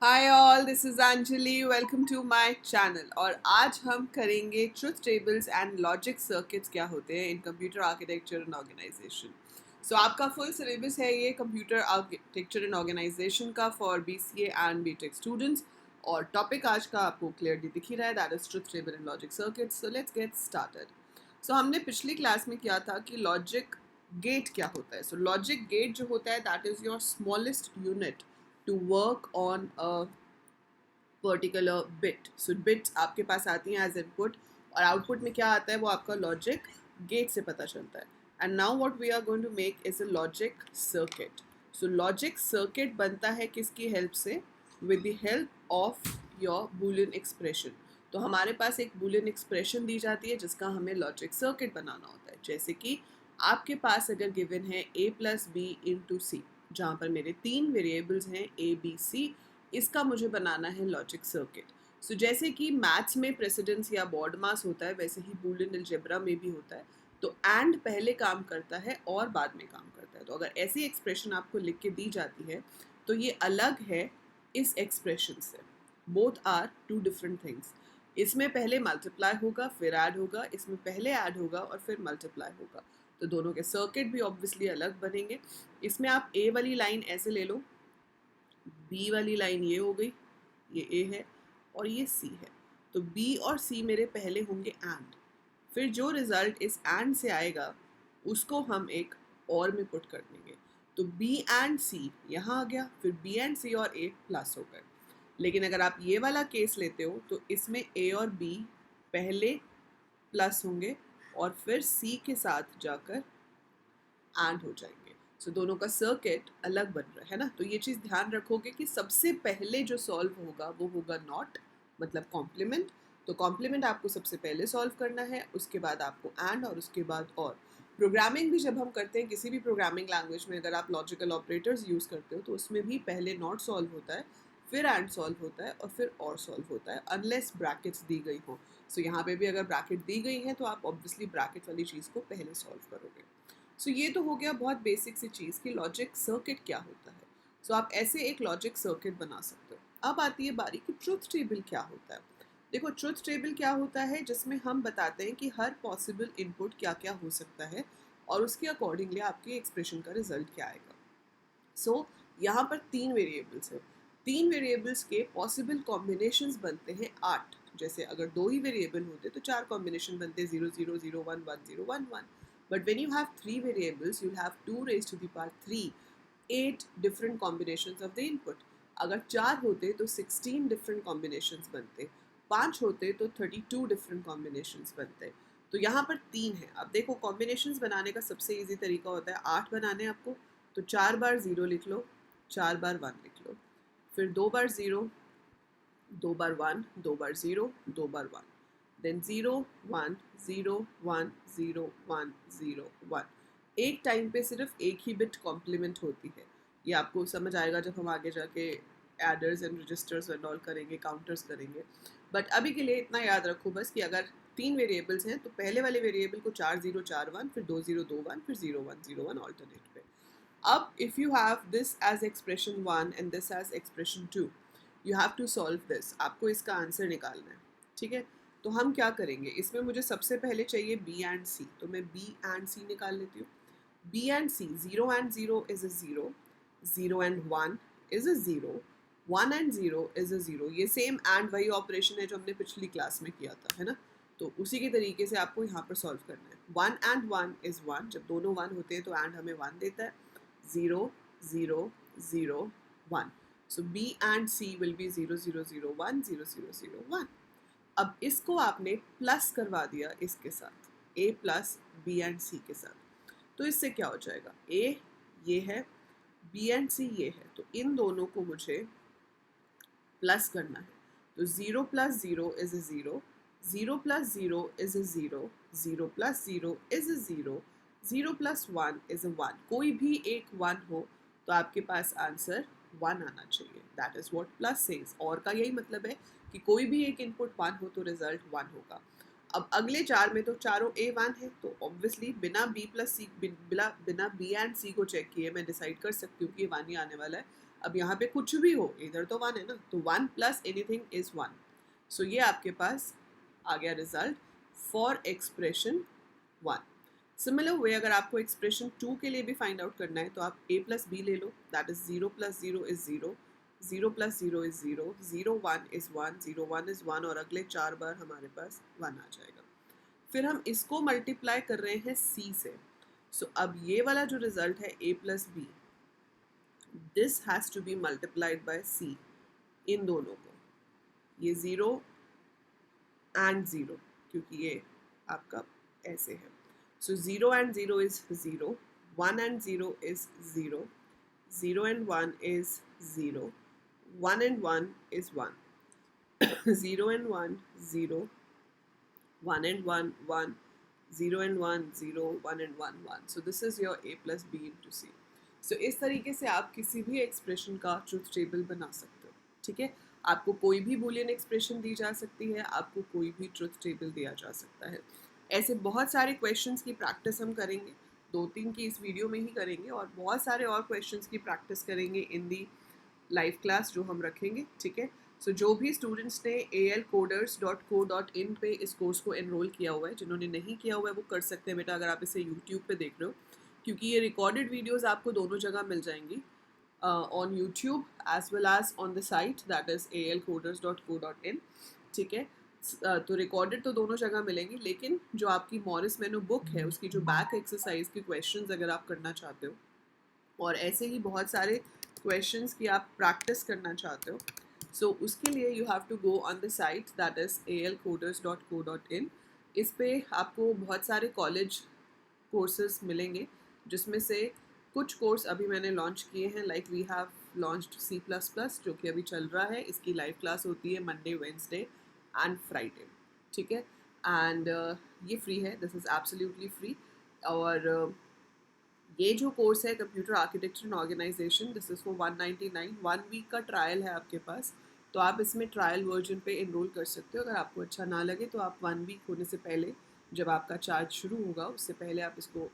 Hi all, this is Anjali. Welcome to my channel. और आज हम करेंगे truth tables and logic circuits क्या होते हैं in computer architecture and organisation. So आपका फुल सिलेबस है ये कंप्यूटर आर्किटेक्चर एंड ऑर्गेनाइजेशन का for BCA and BTech students. और टॉपिक आज का आपको क्लियरली दिख ही रहा है, that is truth table and logic circuits. So let's get started. So हमने पिछली क्लास में किया था कि लॉजिक गेट क्या होता है। सो लॉजिक गेट जो होता है that is your smallest unit to work on a particular bit. So bits आपके पास आती हैं as input और output में क्या आता है वो आपका logic gate से पता चलता है. And now what we are going to make is a logic circuit. So logic circuit बनता है किसकी help से? With the help of your boolean expression. तो हमारे पास एक boolean expression दी जाती है जिसका हमें logic circuit बनाना होता है. जैसे कि आपके पास अगर given है a plus b into c, जहाँ पर मेरे तीन वेरिएबल्स हैं a b c, इसका मुझे बनाना है लॉजिक सर्किट। सो जैसे कि मैथ्स में प्रेसिडेंस या बॉड मास होता है वैसे ही बूलियन अलजेब्रा में भी होता है। तो एंड पहले काम करता है और बाद में काम करता है। तो अगर ऐसी एक्सप्रेशन आपको लिख के दी जाती है तो ये अलग है इस एक्सप्रेशन से। Both are two different things. इसमें पहले मल्टीप्लाई होगा फिर ऐड होगा, इसमें पहले ऐड होगा और फिर मल्टीप्लाई होगा। तो दोनों के सर्किट भी ऑब्वियसली अलग बनेंगे। इसमें आप ए वाली लाइन ऐसे ले लो, बी वाली लाइन ये हो गई, ये ए है और ये सी है। तो बी और सी मेरे पहले होंगे एंड, फिर जो रिजल्ट इस एंड से आएगा उसको हम एक और में पुट कर देंगे। तो बी एंड सी यहाँ आ गया, फिर बी एंड सी और ए प्लस हो गए। लेकिन अगर आप ये वाला केस लेते हो तो इसमें ए और बी पहले प्लस होंगे और फिर सी के साथ जाकर एंड हो जाएंगे। सो दोनों का सर्किट अलग बन रहा है ना। तो ये चीज़ ध्यान रखोगे कि सबसे पहले जो सॉल्व होगा वो होगा नॉट, मतलब कॉम्प्लीमेंट। तो कॉम्प्लीमेंट आपको सबसे पहले सॉल्व करना है, उसके बाद आपको एंड और उसके बाद और। प्रोग्रामिंग भी जब हम करते हैं किसी भी प्रोग्रामिंग लैंग्वेज में, अगर आप लॉजिकल ऑपरेटर्स यूज़ करते हो तो उसमें भी पहले नॉट सॉल्व होता है, फिर एंड सॉल्व होता है और फिर और सॉल्व होता है, अनलेस ब्रैकेट्स दी गई हो। सो यहाँ पे भी अगर ब्रैकेट दी गई है तो आप ऑब्वियसली ब्रैकेट वाली चीज़ को पहले सॉल्व करोगे। सो ये तो हो गया बहुत बेसिक सी चीज़ कि लॉजिक सर्किट क्या होता है। सो आप ऐसे एक लॉजिक सर्किट बना सकते हो। अब आती है बारी कि ट्रुथ टेबल क्या होता है। देखो, ट्रुथ टेबल क्या होता है जिसमें हम बताते हैं कि हर पॉसिबल इनपुट क्या क्या हो सकता है और उसके अकॉर्डिंगली आपके एक्सप्रेशन का रिजल्ट क्या आएगा। सो यहाँ पर तीन वेरिएबल्स हैं, तीन वेरिएबल्स के पॉसिबल कॉम्बिनेशंस बनते हैं 8। जैसे अगर दो ही वेरिएबल होते तो चार कॉम्बिनेशन बनते 0 0 0 1 1 0 1 1। But when you have three variables, you'll have 2 raised to the power 3, 8 different combinations of the input. अगर चार होते तो 16 different combinations बनते, पाँच होते तो 32 different combinations बनते। तो यहाँ पर तीन है। अब देखो, कॉम्बिनेशंस बनाने का सबसे इजी तरीका होता है, 8 बनाने आपको तो 4 बार 0 लिख लो, 4 बार 1 लिख लो, फिर 2 बार 0, 2 बार 1, 2 बार 0, 2 बार 1, देन 0 1 0 1 0 1 0 1। एक टाइम पे सिर्फ एक ही बिट कॉम्प्लीमेंट होती है। ये आपको समझ आएगा जब हम आगे जाके adders and registers and all करेंगे, काउंटर्स करेंगे। बट अभी के लिए इतना याद रखो बस कि अगर तीन वेरिएबल्स हैं तो पहले वाले वेरिएबल को 4 0 4 1, फिर 2 0 2 1, फिर 0 1 0 1 ऑल्टरनेट पे। अब if you have this as expression 1 and this as expression 2, you have to solve this. आपको इसका आंसर निकालना है, ठीक है। तो हम क्या करेंगे, इसमें मुझे सबसे पहले चाहिए बी एंड सी, तो मैं बी एंड सी निकाल लेती हूँ। B and C, 0 and 0 is a 0, 0 and 1 is a 0, 1 and 0 is a 0। ये सेम एंड वही ऑपरेशन है जो हमने पिछली क्लास में किया था, है ना। तो उसी के तरीके से आपको यहाँ पर सॉल्व करना है। 1 एंड 1 इज 1, जब दोनों 1 होते हैं तो एंड हमें 1 देता है। 0 0 0 1, so B and C will be 0 0 0 1 0 0 0 1। अब इसको आपने प्लस करवा दिया इसके साथ, A प्लस बी एंड सी के साथ। तो इससे क्या हो जाएगा, A ये है, B एंड C ये है, तो इन दोनों को मुझे प्लस करना है। तो 0 plus 0 is a 0, 0 plus 0 is a 0, 0 plus 0 is a 0, 0 plus 1 is अ 1। कोई भी एक 1 हो तो आपके पास आंसर 1 आना चाहिए। That is what plus says. और का यही मतलब है कि कोई भी एक इनपुट 1 हो तो रिजल्ट 1 होगा। अब अगले चार में तो चारों ए 1 है, तो ऑब्वियसली बिना बी प्लस सी, बिना बी एंड सी को चेक किए मैं डिसाइड कर सकती हूँ कि ये 1 ही आने वाला है। अब यहाँ पे कुछ भी हो, इधर तो 1 है ना, तो 1 प्लस एनीथिंग इज 1. सो ये आपके पास आ गया result for expression 1. Similar way अगर आपको एक्सप्रेशन 2 के लिए भी फाइंड आउट करना है तो आप a प्लस बी ले लो, that is 0 plus 0 is 0, 0 plus 0 is 0, 0 1 is 1, 0 1 is 1, और अगले 4 बार हमारे पास 1 आ जाएगा. फिर हम इसको मल्टीप्लाई कर रहे हैं c से. सो अब ये वाला जो रिजल्ट है a plus B, this has to be multiplied by c, इन दोनों को, ये 0 एंड 0, क्योंकि ये आपका ऐसे है. So 0 and 0 is 0, 1 and 0 is 0, 0 and 1 is 0, 1 and 1 is 1, 0 and 1, 0, 1 and 1, 1, 0 and 1, 0, 1 and 1, 1. So this is your a plus b into c. So इस तरीके से आप किसी भी एक्सप्रेशन का ट्रुथ टेबल बना सकते हो. ठीक है, आपको कोई भी बूलियन एक्सप्रेशन दी जा सकती है, आपको कोई भी ट्रुथ टेबल दिया जा सकता है. ऐसे बहुत सारे क्वेश्चंस की प्रैक्टिस हम करेंगे, 2-3 की इस वीडियो में ही करेंगे, और बहुत सारे और क्वेश्चंस की प्रैक्टिस करेंगे इन दी लाइव क्लास जो हम रखेंगे. ठीक है, सो जो भी स्टूडेंट्स ने alcoders.co.in पे इस कोर्स को एनरोल किया हुआ है, जिन्होंने नहीं किया हुआ है वो कर सकते हैं बेटा, अगर आप इसे यूट्यूब पे देख रहे हो, क्योंकि ये रिकॉर्डेड वीडियोज़ आपको दोनों जगह मिल जाएंगी, on YouTube as well as on the site that is alcoders.co.in. ठीक है, तो रिकॉर्डेड तो दोनों जगह मिलेंगी, लेकिन जो आपकी मॉरिस मेनू बुक है उसकी जो बैक एक्सरसाइज के क्वेश्चंस अगर आप करना चाहते हो, और ऐसे ही बहुत सारे क्वेश्चंस की आप प्रैक्टिस करना चाहते हो, सो उसके लिए you have to go on the site that is alcoders.co.in. इस पे आपको बहुत सारे कॉलेज कोर्सेज मिलेंगे, जिसमें से कुछ कोर्स अभी मैंने लॉन्च किए हैं, like we have launched C++, जो कि अभी चल रहा है. इसकी लाइव क्लास होती है मंडे, वेंसडे एंड फ्राइडे. ठीक है, एंड ये फ्री है, दिस इज़ एब्सोल्युटली फ्री. और ये जो कोर्स है computer architecture and organisation, this is for 199, 1 week का ट्रायल है आपके पास, तो आप इसमें ट्रायल वर्जन पे इनरोल कर सकते हो. अगर आपको अच्छा ना लगे तो आप 1 वीक होने से पहले, जब आपका चार्ज शुरू होगा उससे पहले आप इसको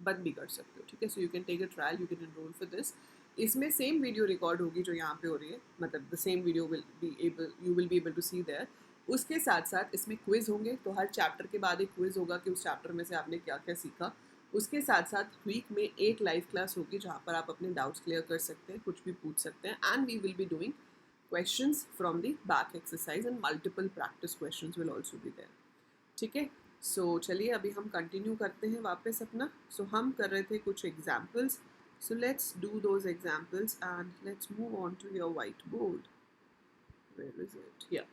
बंद भी कर सकते हो. ठीक है, so you can take a trial, you can enrol for this. इसमें सेम वीडियो रिकॉर्ड होगी जो यहाँ पे हो रही है, मतलब the same video you will be able to see there. उसके साथ साथ इसमें क्विज़ होंगे, तो हर चैप्टर के बाद एक क्विज़ होगा कि उस चैप्टर में से आपने क्या क्या सीखा. उसके साथ साथ वीक में एक लाइव क्लास होगी जहाँ पर आप अपने डाउट्स क्लियर कर सकते हैं, कुछ भी पूछ सकते हैं, and we will be doing questions from the back exercise and multiple practice questions will also be there. ठीक है, सो चलिए अभी हम कंटिन्यू करते हैं वापस अपना. सो हम कर रहे थे कुछ examples, so let's do those examples and let's move on to your whiteboard. Where is it? Yeah.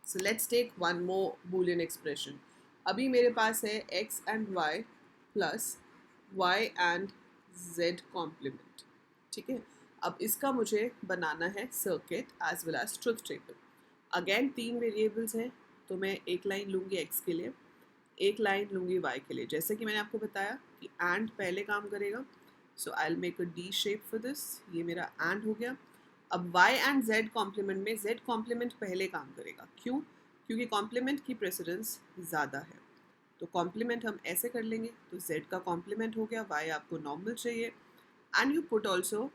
So let's take one more boolean expression. अभी मेरे पास है x and y plus y and z complement. ठीक है, अब इसका मुझे बनाना है circuit as well as truth table. Again 3 variables हैं, तो मैं एक लाइन लूँगी x के लिए, एक लाइन लूँगी y के लिए. जैसे कि मैंने आपको बताया कि एंड पहले काम करेगा, so I will make a D shape for this. ये मेरा एंड हो गया. अब y एंड z कॉम्प्लीमेंट में z कॉम्प्लीमेंट पहले काम करेगा. क्यों? क्योंकि कॉम्प्लीमेंट की प्रेसिडेंस ज़्यादा है. तो कॉम्प्लीमेंट हम ऐसे कर लेंगे, तो z का कॉम्प्लीमेंट हो गया, y आपको नॉर्मल चाहिए, and you put also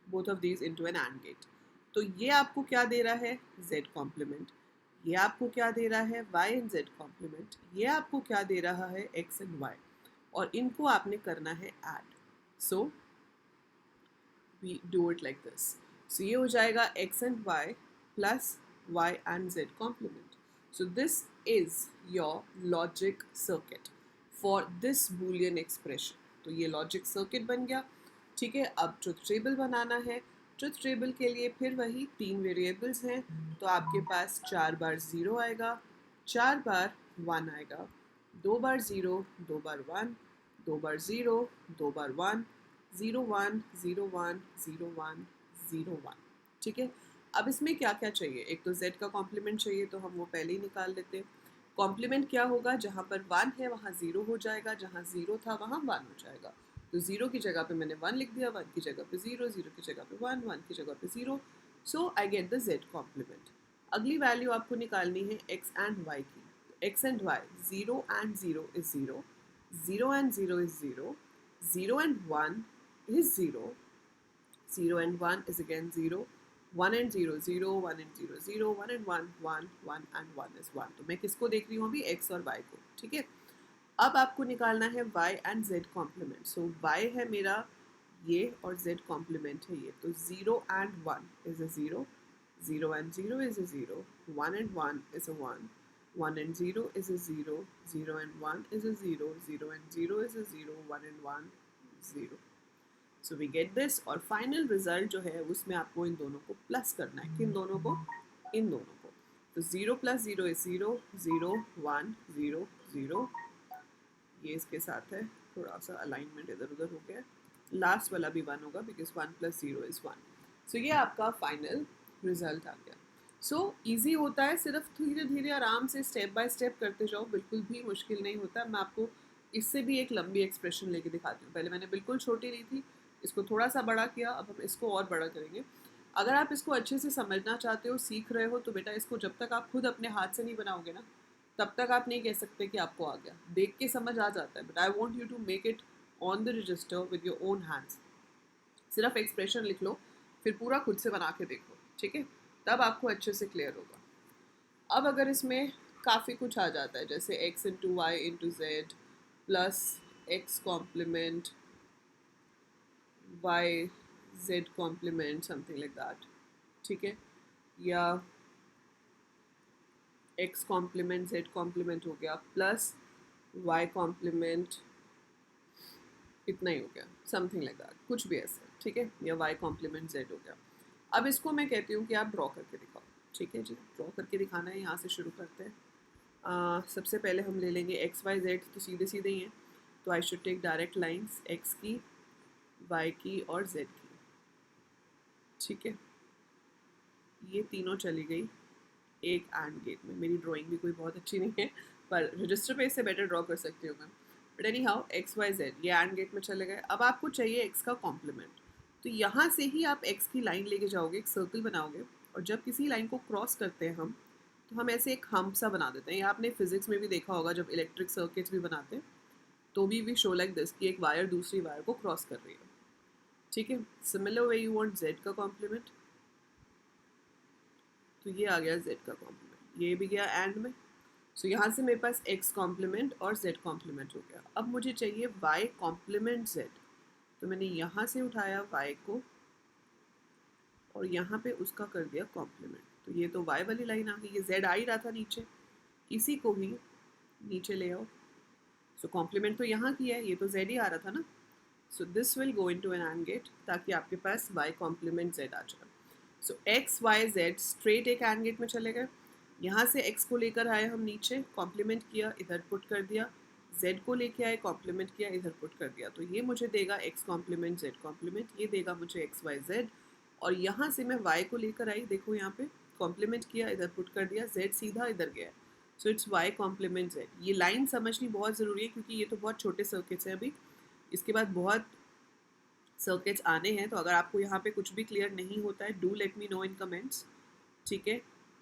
both of these into an and gate. तो ये आपको क्या दे रहा है? z complement. ये आपको क्या दे रहा है? y and z complement. ये आपको क्या दे रहा है? x and y. और इनको आपने करना है add. So we do it like this. So ये हो जाएगा x and y plus y and z complement. So this is your logic circuit for this boolean expression. तो ये logic circuit बन गया. ठीक है, अब truth table बनाना है. truth table के लिए फिर वही 3 variables हैं, तो आपके पास 4 बार 0 आएगा, 4 बार 1 आएगा, 2 बार 0, 2 बार 1, 2 बार 0, 2 बार 1, 0 1 0 1 0 1 0 1. ठीक है, अब इसमें क्या क्या चाहिए? एक तो z का कॉम्प्लीमेंट चाहिए, तो हम वो पहले ही निकाल लेते हैं. कॉम्प्लीमेंट क्या होगा? जहाँ पर 1 है वहाँ 0 हो जाएगा, जहाँ 0 था वहाँ 1 हो जाएगा. तो 0 की जगह पे मैंने 1 लिख दिया, 1 की जगह पे 0, 0 की जगह पे 1, 1 की जगह पे 0. So I get the z complement. अगली वैल्यू आपको निकालनी है x एंड y की. x and y, 0 and 0 is 0, 0 and 0 is 0, 0 and 1 is 0, 0 and 1 is again 0, 1 and 0 0, 1 and 0 0, 1 and 1 1, 1 and 1 is 1. तो मैं किसको देख रही हूँ अभी, x और y को, ठीक है. अब आपको निकालना है y and z complement. So y है मेरा ये और z कॉम्प्लीमेंट है ये. तो 0 and 1 is a 0, 0 and 0 is a 0, 1 and 1 is a 1, 1 and 0 is a 0, 0 and 1 is a 0, 0 and 0 is a 0, 1 and 1 0. So we get this. और final result जो है उसमें आपको इन दोनों को प्लस करना है. किन दोनों को, इन दोनों को. तो 0 + 0 is 0, 0 1 0 0. ये इसके साथ है, थोड़ा सा अलाइनमेंट इधर उधर हो गया. लास्ट वाला भी 1 होगा बिकॉज 1 + 0 is 1. सो ये आपका फाइनल रिजल्ट आ गया. सो ईजी होता है, सिर्फ धीरे धीरे आराम से स्टेप बाय स्टेप करते जाओ, बिल्कुल भी मुश्किल नहीं होता. मैं आपको इससे भी एक लंबी एक्सप्रेशन लेके दिखाती हूँ. पहले मैंने बिल्कुल छोटी ली थी, इसको थोड़ा सा बड़ा किया, अब हम इसको और बड़ा करेंगे. अगर आप इसको अच्छे से समझना चाहते हो, सीख रहे हो, तो बेटा इसको जब तक आप खुद अपने हाथ से नहीं बनाओगे ना, तब तक आप नहीं कह सकते कि आपको आ गया. देख के समझ आ जाता है, but I want you to make it on the register with your own hands. सिर्फ एक्सप्रेशन लिख लो, फिर पूरा खुद से बना के देखो, ठीक है, तब आपको अच्छे से क्लियर होगा. अब अगर इसमें काफ़ी कुछ आ जाता है, जैसे x into Y into Z plus X complement y z complement, something like that, ठीक है, या x कॉम्प्लीमेंट z कॉम्प्लीमेंट हो गया प्लस y कॉम्प्लीमेंट, इतना ही हो गया, समथिंग लाइक दैट, कुछ भी ऐसा, ठीक है, या y कॉम्प्लीमेंट z हो गया. अब इसको मैं कहती हूँ कि आप ड्रॉ करके दिखाओ. ठीक है जी, ड्रॉ करके दिखाना है. यहाँ से शुरू करते हैं. सबसे पहले हम ले लेंगे एक्स वाई जेड, तो सीधे सीधे ही हैं, तो I should take direct lines X की, वाई की और जेड की. ठीक है, ये तीनों चली गई एक एंड गेट में. मेरी ड्राइंग भी कोई बहुत अच्छी नहीं है, पर रजिस्टर पे इससे बेटर ड्रॉ कर सकती हूँ मैं. But anyhow, X Y Z ये एंड गेट में चले गए. अब आपको चाहिए एक्स का कॉम्प्लीमेंट. तो यहाँ से ही आप एक्स की लाइन लेके जाओगे, एक सर्कल बनाओगे, और जब किसी लाइन को क्रॉस करते हैं हम, तो हम ऐसे एक हम्प सा बना देते हैं. ये आपने फिजिक्स में भी देखा होगा, जब इलेक्ट्रिक सर्किट्स भी बनाते हैं तो भी शो लाइक दिस कि एक वायर दूसरी वायर को क्रॉस कर रही है. ठीक है, similar way you want Z का कॉम्प्लीमेंट. तो ये आ गया जेड का कॉम्प्लीमेंट, ये भी गया एंड में. सो यहाँ से मेरे पास एक्स कॉम्प्लीमेंट और जेड कॉम्प्लीमेंट हो गया. अब मुझे चाहिए वाई कॉम्प्लीमेंट जेड. तो मैंने यहाँ से उठाया वाई को और यहाँ पे उसका कर दिया कॉम्प्लीमेंट. तो ये तो वाई वाली लाइन आ गई. ये जेड आ ही रहा था नीचे, इसी को भी नीचे ले आओ. सो कॉम्प्लीमेंट तो यहाँ की है, ये तो जेड ही आ रहा था ना. So this will go into an and gate, ताकि आपके पास वाई कॉम्प्लीमेंट जेड आ जाए. So X Y Z straight एक एंड गेट में चले गए. यहाँ से एक्स को लेकर आए हम नीचे, कॉम्प्लीमेंट किया, इधर पुट कर दिया. जेड को लेके आए, कॉम्प्लीमेंट किया, इधर पुट कर दिया. तो ये मुझे देगा एक्स कॉम्प्लीमेंट जेड कॉम्प्लीमेंट, ये देगा मुझे एक्स वाई जेड. और यहाँ से मैं वाई को लेकर आई, देखो यहाँ पे कॉम्प्लीमेंट किया, इधर पुट कर दिया, जेड सीधा इधर गया. So it's Y complement Z. ये लाइन समझनी बहुत ज़रूरी है, क्योंकि ये तो बहुत छोटे सर्किट्स हैं अभी. इसके बाद बहुत सर्किट्स आने हैं. तो अगर आपको यहाँ पे कुछ भी क्लियर नहीं होता है, do let me no in comments. ठीक है,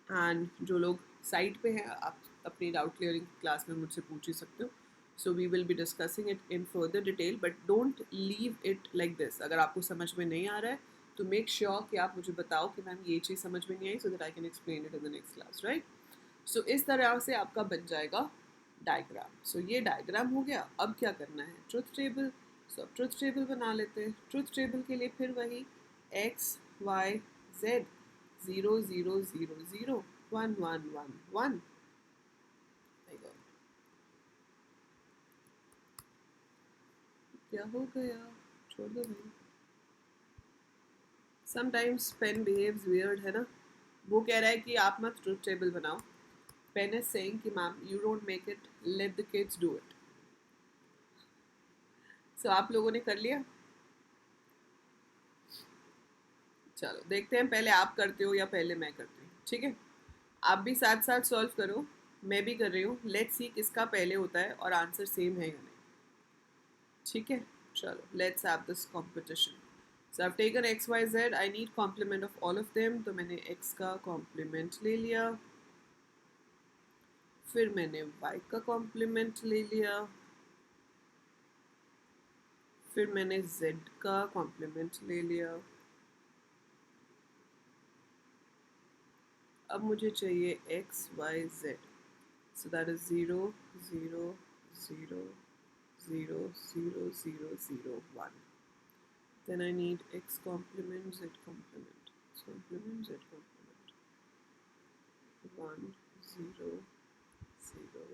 एंड जो लोग साइट पे हैं, आप अपनी डाउट क्लियरिंग क्लास में मुझसे पूछ ही सकते हो. So we will be discussing it in further detail, but don't leave it like this. अगर आपको समझ में नहीं आ रहा है तो मेक श्योर कि आप मुझे बताओ कि मैम ये चीज़ समझ में नहीं आई, so that I can explain it in the next class, right. So इस तरह से आपका बन जाएगा डायग्राम. सो ये डायग्राम हो गया. अब क्या करना है, ट्रुथ टेबल. सो अब ट्रुथ टेबल बना लेते हैं. ट्रुथ टेबल के लिए फिर वही एक्स वाई जेड, 0 0 0 0 1 1 1 1. क्या हो गया, छोड़ दो भाई. समटाइम्स पेन बिहेव्स वियर्ड, है ना. वो कह रहा है कि आप मत ट्रुथ टेबल बनाओ. पेन इज सेइंग कि ma'am you don't make it, let the kids do it. So आप लोगों ने कर लिया. चलो देखते हैं, पहले आप करते हो या पहले मैं करती हूँ. ठीक है, आप भी साथ साथ सॉल्व करो, मैं भी कर रही हूँ. लेट्स सी किसका पहले होता है और आंसर सेम है या नहीं. ठीक है, चलो let's have this competition. So I have taken X Y Z, I need complement of all of them. तो मैंने एक्स का कॉम्प्लीमेंट ले लिया, फिर मैंने वाई का कॉम्प्लीमेंट ले लिया, फिर मैंने जेड का कॉम्प्लीमेंट ले लिया, अब मुझे चाहिए x y z, so that is 0 0 0 0 0 0 0 1. Then I need x complement z complement, x complement z complement, 1 0 0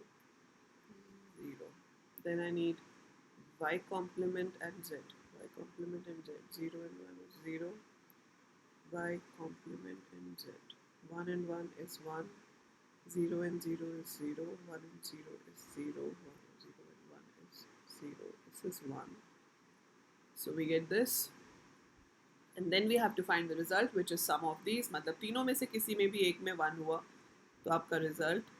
0. Then I need y complement and z, y complement and z, 0 and 1 is 0, y complement and z, 1 and 1 is 1, 0 and 0 is 0, 1 and 0 is 0, 1 and 0 and 1 is 0, this is 1. So we get this, and then we have to find the result, which is sum of these. मतलब तीनों में से किसी में भी एक में 1 हुआ तो आपका रिजल्ट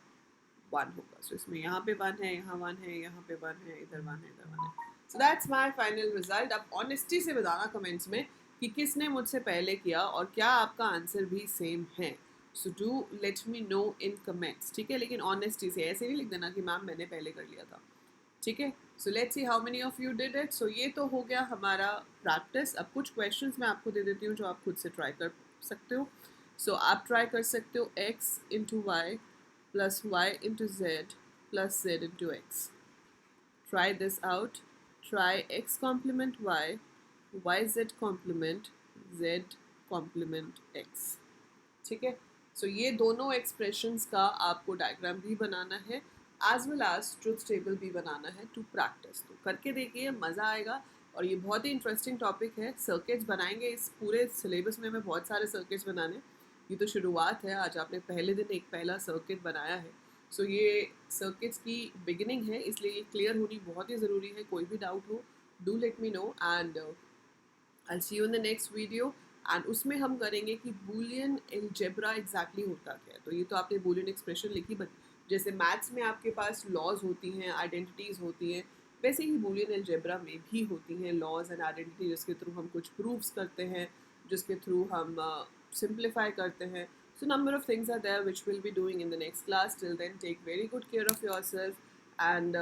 1 होगा. So इसमें यहाँ पे 1 है, यहाँ 1 है, यहाँ पे 1 है, इधर 1 है, इधर 1 है. So that's my final result. अब ऑनेस्टी से बताना कमेंट्स में कि किसने मुझसे पहले किया और क्या आपका आंसर भी सेम है. So do let me no in comments, ठीक है. लेकिन ऑनेस्टी से, ऐसे नहीं लिख देना कि मैम मैंने पहले कर लिया था, ठीक है. So let's see how many of you did it. So ये तो हो गया हमारा प्रैक्टिस. अब कुछ क्वेश्चंस मैं आपको दे देती हूँ जो आप खुद से ट्राई कर सकते हो. सो आप ट्राई कर सकते हो x into Y plus y into z plus z into x. Try this out. Try x complement y, yz complement z complement x. ठीक है. सो ये दोनों एक्सप्रेशंस का आपको डायग्राम भी बनाना है as well as truth table भी बनाना है टू प्रैक्टिस. तो करके देखिए, मज़ा आएगा. और ये बहुत ही इंटरेस्टिंग टॉपिक है. सर्किट्स बनाएंगे इस पूरे सिलेबस में. मैं बहुत सारे सर्किट्स बनाने, ये तो शुरुआत है. आज आपने पहले दिन एक पहला सर्किट बनाया है. सो ये सर्किट्स की बिगिनिंग है, इसलिए ये क्लियर होनी बहुत ही ज़रूरी है. कोई भी डाउट हो, do let me know and I see you in the next video. And उसमें हम करेंगे कि बूलियन अलजेब्रा एग्जैक्टली होता क्या है. तो ये तो आपने बूलियन एक्सप्रेशन लिखी, बट जैसे मैथ्स में आपके पास लॉज होती हैं, आइडेंटिटीज़ होती हैं, वैसे ही बूलियन अलजेब्रा में भी होती हैं लॉज एंड आइडेंटिटी, जिसके थ्रू हम कुछ प्रूफ्स करते हैं, जिसके थ्रू हम सिंप्लीफाई करते हैं. So number of things are there which we'll be doing in the next class. Till then, take very good care of yourself and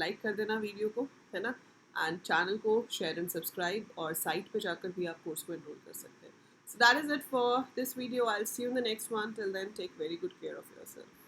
like कर देना वीडियो को, है ना. एंड चैनल को शेयर एंड सब्सक्राइब, और site पे जाकर भी आप कोर्स को एनरोल कर सकते हैं. So that is it for this video. I'll see you in the next one. Till then, take very good care of yourself.